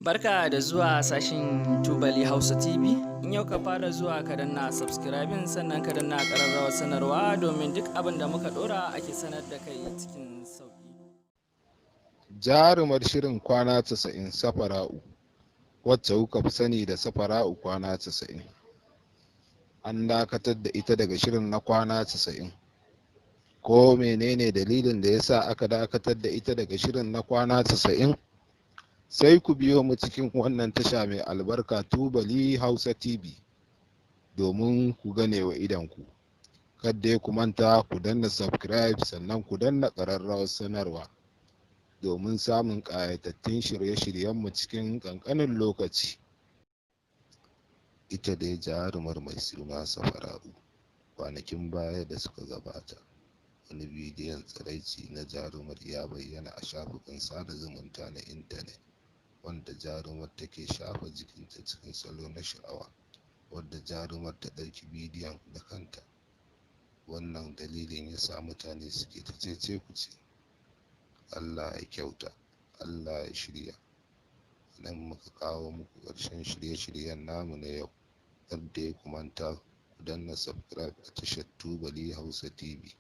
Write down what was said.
Barka da zuwa sashin Tubali Hausa TV. In yau ka fara zuwa ka danna subscribing sannan ka danna ƙararrawar sanarwa domin duk abin da muka ɗora ake sanar da kai cikin sauƙi. Jarumar shirin kwana 90 Safara'u, wacce kuka fi sani da Safara'u kwana 90, an dakatar da ita daga shirin na kwana 90. Ko menene dalilin da yasa aka dakatar da ita daga shirin na kwana 90? Sai ku biyo mu cikin wannan tasha mai albarka Tubali Hausa TV domin ku gane wa idanku. Kadda ku manta ku danna subscribe sannan ku danna ƙararrawar sanarwa domin samun ƙayatattun shirye-shiryenmu cikin ƙanƙanin lokaci. Ita dai jarumar mai suna Safara'u, kwanakin baya da suka gabata wani bidiyon tsiraici na jarumar ya bayyana a shafukan sada zumunta na intanet, wanda jarumar take shafa jikinta cikin salo na sha'awa, wadda jarumar ta ɗauki bidiyon da kanta. Wannan dalilin ya sa mutane suke ta cece-kuce. Allah ya kyauta, Allah ya shirya. Nan muka kawo muku ƙarshen shirye-shiryen namu na yau. Kada ku manta ku danna subscribe a tashar Tubali Hausa TV.